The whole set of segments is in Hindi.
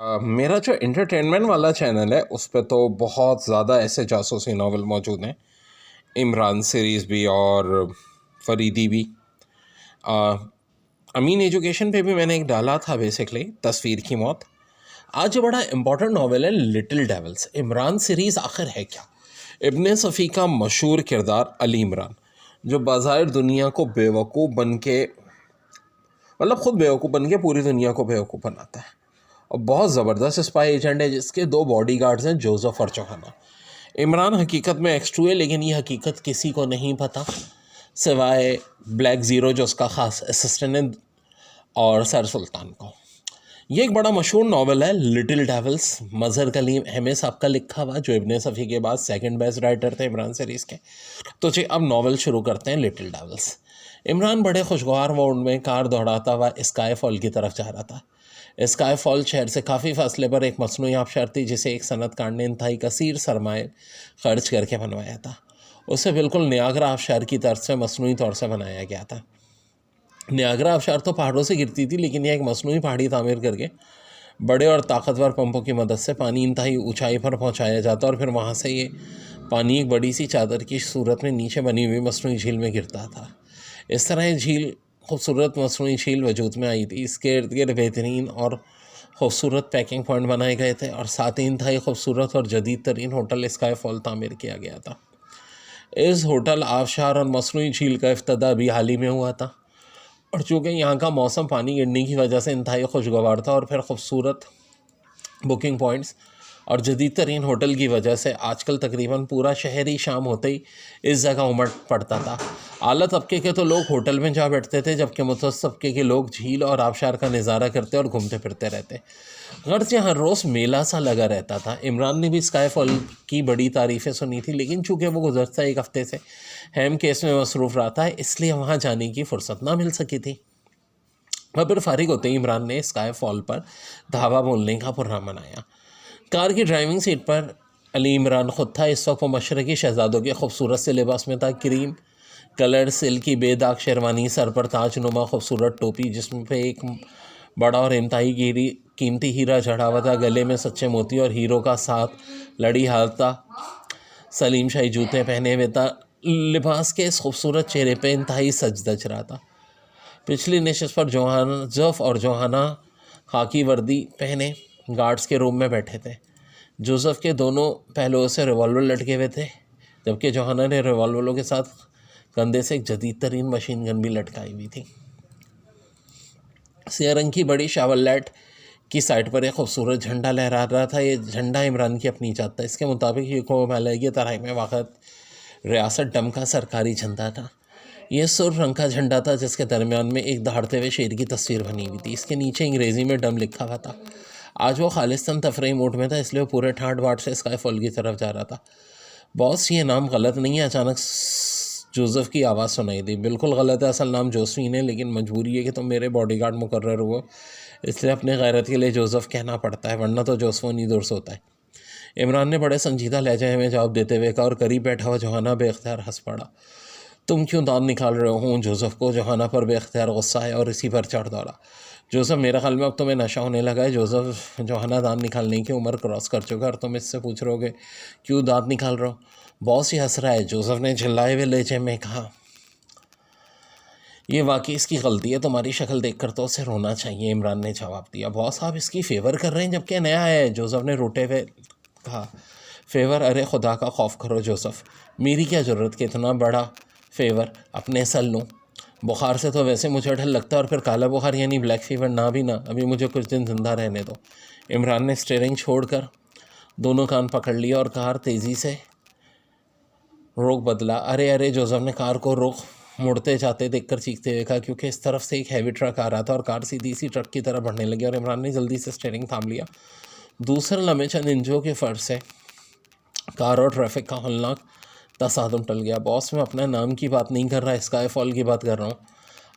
मेरा जो एंटरटेनमेंट वाला चैनल है उस पे तो बहुत ज़्यादा ऐसे जासूसी नावल मौजूद हैं। इमरान सीरीज़ भी और फरीदी भी। अ, अमीन एजुकेशन पे भी मैंने एक डाला था, बेसिकली तस्वीर की मौत। आज जो बड़ा इम्पोर्टेंट नावल है लिटिल डेविल्स। इमरान सीरीज़ आखिर है क्या? इब्ने सफ़ी का मशहूर किरदार अली इमरान, जो बाज़ाहिर दुनिया को बेवकूफ़ बन के, मतलब ख़ुद बेवकूफ़ बन के पूरी दुनिया को बेवकूफ़ बनाता है। और बहुत ज़बरदस्त स्पाई एजेंट है जिसके दो बॉडीगार्ड्स हैं, जोसेफ और जोहाना। इमरान हकीकत में एक्स2 है, लेकिन ये हकीकत किसी को नहीं पता सिवाय ब्लैक ज़ीरो जो उसका ख़ास असिस्टेंट है, और सर सुल्तान को। ये एक बड़ा मशहूर नावल है लिटिल डेविल्स, मज़हर कलीम अहमद साहब का लिखा हुआ, जो इब्ने सफ़ी के बाद सेकंड बेस्ट राइटर थे इमरान सीरीज़ के। तो जी अब नावल शुरू करते हैं लिटिल डेविल्स। इमरान बड़े खुशगवार मोड में कार दौड़ाता हुआ स्काई फॉल की तरफ जा रहा था। स्काई फॉल शहर से काफ़ी फासले पर एक मसनूई आबशार थी, जिसे एक सनतकार ने इंतहाई कसीर सरमाए खर्च करके बनवाया था। उसे बिल्कुल नियाग्रा आबशार की तरफ से मसनूई तौर से बनाया गया था। नियाग्रा आबशार तो पहाड़ों से गिरती थी, लेकिन यह एक मसनूई पहाड़ी तामीर करके बड़े और ताकतवर पंपों की मदद से पानी इंतहाई ऊंचाई पर पहुंचाया जाता, और फिर वहां से ये पानी एक बड़ी सी चादर की सूरत में नीचे बनी हुई मसनूई झील में गिरता था। इस तरह ये झील, खूबसूरत मसनूई झील वजूद में आई थी। इसके इर्द गिर्द बेहतरीन और खूबसूरत पैकिंग पॉइंट बनाए गए थे, और साथ ही इंतहाई खूबसूरत और जदीद तरीन होटल स्काई फॉल तामीर किया गया था। इस होटल, आबशार और मसनूई झील का इफ्तिताह अभी हाल ही में हुआ था, और चूँकि यहाँ का मौसम पानी गिरने की वजह से इंतहाई खुशगवार था, और फिर खूबसूरत बुकिंग पॉइंट्स और जदीद तरीन होटल की वजह से आजकल तकरीबन पूरा शहर ही शाम होते ही इस जगह उमड़ पड़ता था। आला तबके के तो लोग होटल में जा बैठते थे, जबकि मुतवस्सित तबके के लोग झील और आबशार का नज़ारा करते और घूमते फिरते रहते। गर्ज यहाँ रोज़ मेला सा लगा रहता था। इमरान ने भी स्काई फॉल की बड़ी तारीफ़ें सुनी थी, लेकिन चूँकि वो गुज़श्ता एक हफ़्ते से हैम केस में मसरूफ़ रहा था, इसलिए वहाँ जाने की फ़ुर्सत ना मिल सकी थी। वह फिर फारिग होते ही इमरान ने स्काई फॉल पर धावा बोलने का प्रोग्राम बनाया। कार की ड्राइविंग सीट पर अली इमरान ख़ुद था। इस वक्त वो मशरक़ी शहज़ादों के खूबसूरत से लिबास में था। क्रीम कलर सिल्क की बेदाग शेरवानी, सर पर ताज नुमा खूबसूरत टोपी जिसमें पे एक बड़ा और इंतहाई कीमती हीरा चढ़ा हुआ था, गले में सच्चे मोती और हीरो का साथ लड़ी हालता सलीम शाही जूते पहने हुए था। लिबास के इस खूबसूरत चेहरे पे इंतहाई सज धज रहा था। पिछली नशिस्त पर जोसेफ और जोहाना खाकी वर्दी पहने गार्ड्स के रूम में बैठे थे। जोसेफ के दोनों पहलुओं से रिवॉल्वर लटके हुए थे, जबकि जोहाना ने रिवॉल्वरों के साथ कंधे से एक जदीद तरीन मशीन गन भी लटकाई हुई थी। सिया रंग की बड़ी शावलैट की साइड पर एक खूबसूरत झंडा लहरा रहा था। ये झंडा इमरान की अपनी जात था। इसके मुताबिक ये कौम अलहगी तराई में वाक़ रियासत डम का सरकारी झंडा था। यह सुर्ख रंग का झंडा था, जिसके दरमियान में एक दहाड़ते हुए शेर की तस्वीर बनी हुई थी। इसके नीचे अंग्रेज़ी में डम लिखा हुआ था। आज वो खालिस्तान तफरीही मूड में था, इसलिए वो पूरे ठाट बाट से स्काई फॉल की तरफ जा रहा था। बॉस, ये नाम गलत नहीं है। अचानक जोसेफ की आवाज़ सुनाई दी। बिल्कुल गलत है, असल नाम जोसफीन है, लेकिन मजबूरी है कि तुम मेरे बॉडीगार्ड मुकर्रर हुए, इसलिए अपने गैरत के लिए जोसेफ कहना पड़ता है, वरना तो जोसफो नहीं दूर से होता है। इमरान ने बड़े संजीदा लहजे में जवाब देते हुए कहा, और करीब बैठा हुआ जोहाना बेख्तियार हंस पड़ा। तुम क्यों दांत निकाल रहे हो? जोसेफ को जोहाना पर बेख्तियार गुस्सा है और इसी पर चढ़ दौड़ा। जोसेफ, मेरे ख्याल में अब तुम्हें नशा होने लगा है। जोसेफ, जोहाना दांत निकालने की उम्र क्रॉस कर चुका है और तुम इससे पूछ रहे हो क्यों दांत निकाल रहे हो? बॉस ही हंस रहा है, जोसेफ ने चिल्लाए हुए लहजे में कहा। ये वाकई इसकी गलती है, तुम्हारी शक्ल देखकर तो उसे रोना चाहिए, इमरान ने जवाब दिया। बॉस, आप इसकी फेवर कर रहे हैं जबकि नया है, जोसेफ ने रोते हुए कहा। फेवर? अरे खुदा का खौफ करो जोसेफ, मेरी क्या ज़रूरत कि इतना बड़ा फेवर अपने सल लूँ? बुखार से तो वैसे मुझे डर लगता है, और फिर काला बुखार यानी ब्लैक फीवर ना भी ना, अभी मुझे कुछ दिन जिंदा रहने दो। इमरान ने स्टीयरिंग छोड़कर दोनों कान पकड़ लिया और कार तेज़ी से रोक बदला। अरे अरे, जोसेफ ने कार को रोक मुड़ते जाते देखकर चीखते हुए कहा, क्योंकि इस तरफ से एक हैवी ट्रक आ रहा था और कार सीधी सी ट्रक की तरफ बढ़ने लगी, और इमरान ने जल्दी से स्टीयरिंग थाम लिया। दूसरे लम्हे चंद इंचों के फ़र्क से कार और ट्रैफिक का हौलनाक तसादुम टल गया। बॉस, मैं अपने नाम की बात नहीं कर रहा, स्काई फॉल की बात कर रहा हूँ।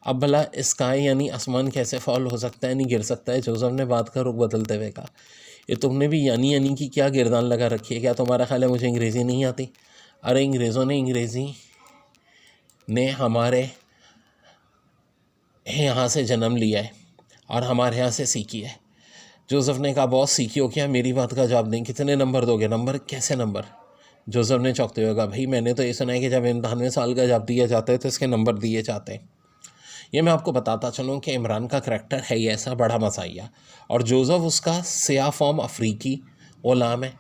अब भला स्काई यानी आसमान कैसे फॉल हो सकता है, नहीं गिर सकता है? जोसेफ ने बात का रुख बदलते हुए कहा। ये तुमने भी यानी की क्या गिरदान लगा रखी है? क्या तुम्हारा ख्याल है मुझे अंग्रेज़ी नहीं आती? अरे अंग्रेज़ों ने अंग्रेज़ी ने हमारे यहाँ से जन्म लिया है और हमारे यहाँ से सीखी है। जोसेफ ने कहा बॉस सीखियो क्या, मेरी बात का जवाब दें, कितने नंबर दोगे? नंबर? कैसे नंबर? जोसेफ ने चौंकते हुए कहा भाई मैंने तो ये सुना है कि जब 91 साल का जवाब दिया जाता है तो इसके नंबर दिए जाते हैं। ये मैं आपको बताता चलूँ कि इमरान का करैक्टर है ही ऐसा बड़ा मसाइया, और जोसेफ उसका सिया फॉर्म अफ्रीकी ग़ुलाम है,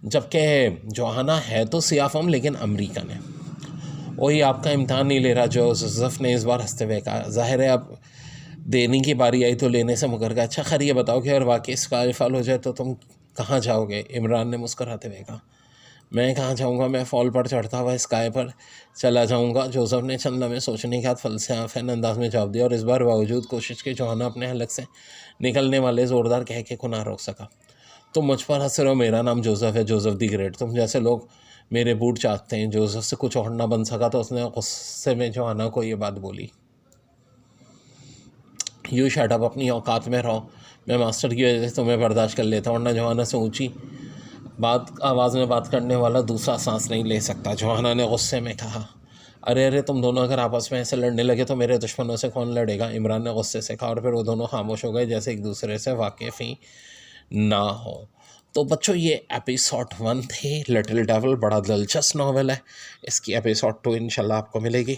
जबकि जोहाना है तो सिया फॉर्म लेकिन अमरीकन है। वही आपका इम्तहान नहीं ले रहा जोसेफ ने इस बार हंसते हुए कहा। ज़ाहिर है अब देने की बारी आई तो लेने से मुकर गया। अच्छा खैर ये बताओ कि अगर वाकई स्काईफॉल हो जाए तो तुम कहाँ जाओगे? इमरान ने मुस्कराते हुए कहा। मैं कहाँ जाऊँगा, मैं फॉल पर चढ़ता हुआ स्काई पर चला जाऊँगा। जोसेफ ने चंद लम्हे सोचने के बाद फलसफान अंदाज में जवाब दिया, और इस बार बावजूद कोशिश के जोहाना अपने हलक से निकलने वाले ज़ोरदार कह को ना रोक सका। तुम मुझ पर हंस रहे हो, मेरा नाम जोसेफ है, जोसेफ दी ग्रेट। तुम जैसे लोग मेरे बूट चाहते हैं। जोसेफ से कुछ और ना बन सका तो उसने गुस्से में जोहाना को ये बात बोली। यू शट अप, अपनी औकात में रहो। मैं मास्टर की वजह से तुम्हें बर्दाश्त कर लेता हूँ, वरना जोहाना से ऊंची आवाज़ में बात करने वाला दूसरा सांस नहीं ले सकता। जोहाना ने गुस्से में कहा। अरे अरे तुम दोनों अगर आपस में ऐसे लड़ने लगे तो मेरे दुश्मनों से कौन लड़ेगा? इमरान ने गुस्से से कहा, और फिर वो दोनों खामोश हो गए जैसे एक दूसरे से वाकिफ़ ही ना हो। तो बच्चों ये एपिसोड 1 थे लिटिल डेविल, बड़ा दिलचस्प नावल है। इसकी एपिसोड 2 इंशाल्लाह आपको मिलेगी।